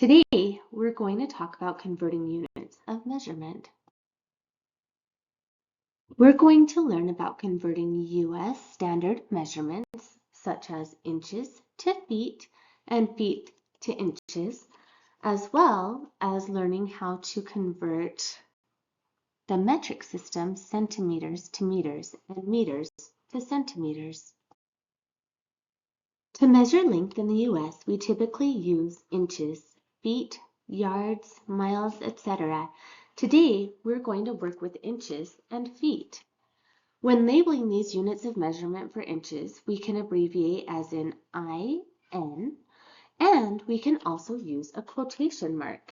Today, we're going to talk about converting units of measurement. We're going to learn about converting U.S. standard measurements, such as inches to feet and feet to inches, as well as learning how to convert the metric system centimeters to meters and meters to centimeters. To measure length in the U.S., we typically use inches, feet, yards, miles, etc. Today, we're going to work with inches and feet. When labeling these units of measurement for inches, we can abbreviate as in IN, and we can also use a quotation mark.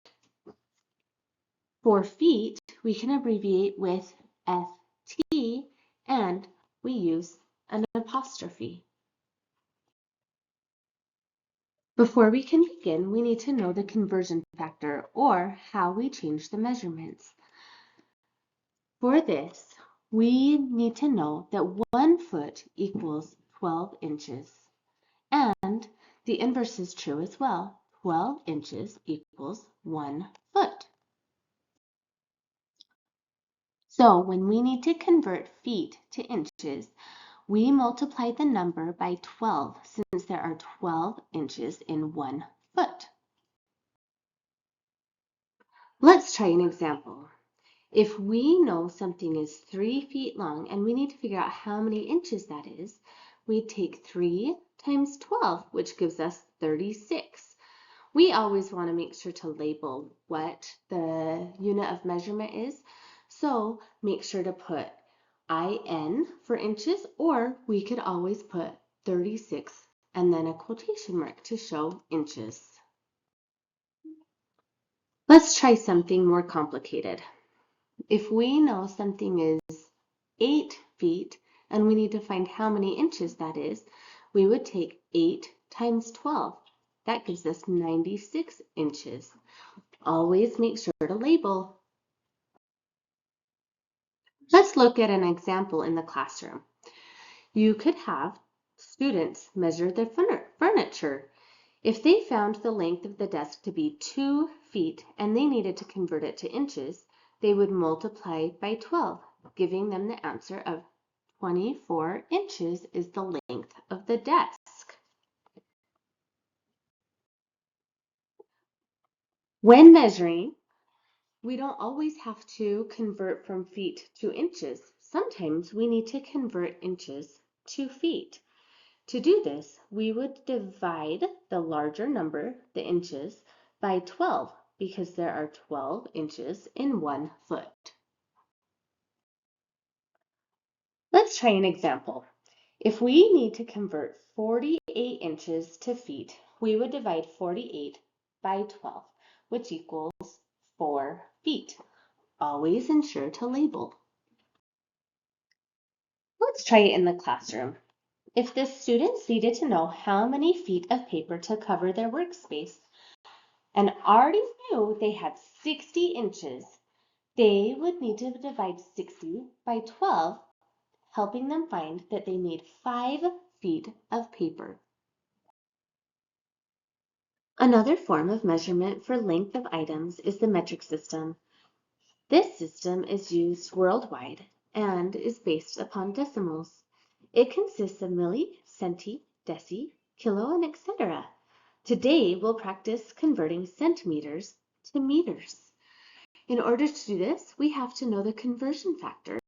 For feet, we can abbreviate with FT, and we use an apostrophe. Before we can begin, we need to know the conversion factor, or how we change the measurements. For this, we need to know that 1 foot equals 12 inches. And the inverse is true as well. 12 inches equals 1 foot. So when we need to convert feet to inches, we multiply the number by 12 since there are 12 inches in 1 foot. Let's try an example. If we know something is 3 feet long and we need to figure out how many inches that is, we take 3 times 12, which gives us 36. We always want to make sure to label what the unit of measurement is, so make sure to put IN for inches, or we could always put 36 and then a quotation mark to show inches. Let's try something more complicated. If we know something is 8 feet and we need to find how many inches that is, we would take 8 times 12. That gives us 96 inches. Always make sure to label. Let's look at an example in the classroom. You could have students measure their furniture. If they found the length of the desk to be 2 feet and they needed to convert it to inches, they would multiply by 12, giving them the answer of 24 inches is the length of the desk. When measuring, we don't always have to convert from feet to inches. Sometimes we need to convert inches to feet. To do this, we would divide the larger number, the inches, by 12 because there are 12 inches in 1 foot. Let's try an example. If we need to convert 48 inches to feet, we would divide 48 by 12, which equals 4 feet. Always ensure to label. Let's try it in the classroom. If the students needed to know how many feet of paper to cover their workspace and already knew they had 60 inches, they would need to divide 60 by 12, helping them find that they need 5 feet of paper. Another form of measurement for length of items is the metric system. This system is used worldwide and is based upon decimals. It consists of milli, centi, deci, kilo, and etc. Today, we'll practice converting centimeters to meters. In order to do this, we have to know the conversion factor.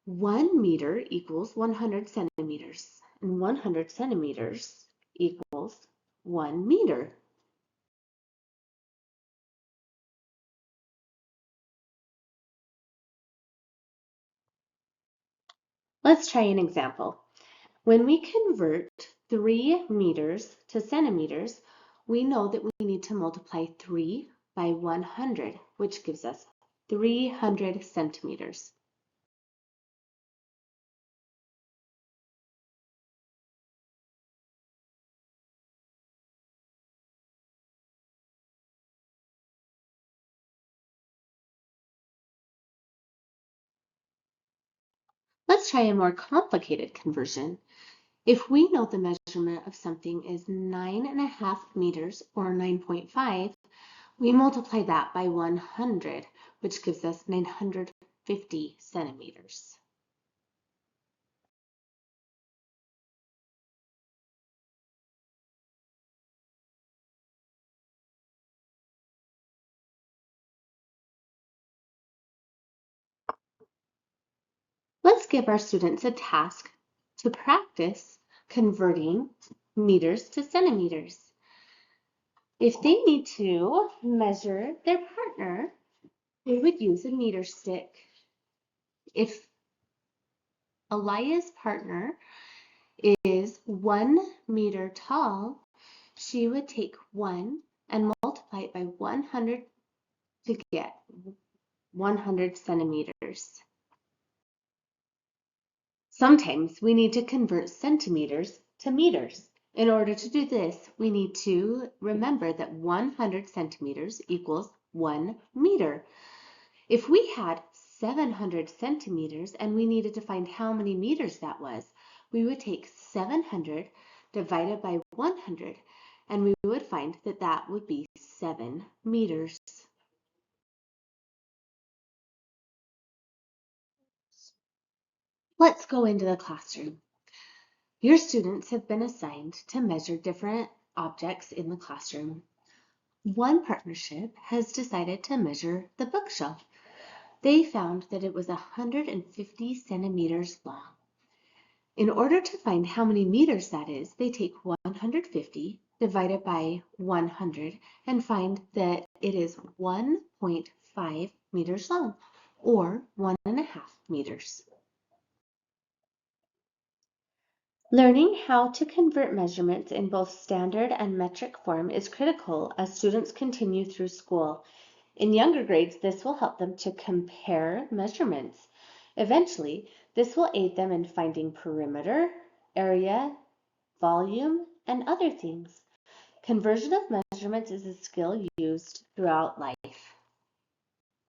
1 meter equals 100 centimeters, and 100 centimeters equals 1 meter. Let's try an example. When we convert 3 meters to centimeters, we know that we need to multiply 3 by 100, which gives us 300 centimeters. Let's try a more complicated conversion. If we know the measurement of something is 9.5 meters or 9.5, we multiply that by 100, which gives us 950 centimeters. Let's give our students a task to practice converting meters to centimeters. If they need to measure their partner, they would use a meter stick. If Alaya's partner is 1 meter tall, she would take 1 and multiply it by 100 to get 100 centimeters. Sometimes we need to convert centimeters to meters. In order to do this, we need to remember that 100 centimeters equals 1 meter. If we had 700 centimeters and we needed to find how many meters that was, we would take 700 divided by 100, and we would find that that would be 7 meters. Let's go into the classroom. Your students have been assigned to measure different objects in the classroom. One partnership has decided to measure the bookshelf. They found that it was 150 centimeters long. In order to find how many meters that is, they take 150 divided by 100 and find that it is 1.5 meters long, or 1.5 meters. Learning how to convert measurements in both standard and metric form is critical as students continue through school. In younger grades, this will help them to compare measurements. Eventually, this will aid them in finding perimeter, area, volume, and other things. Conversion of measurements is a skill used throughout life.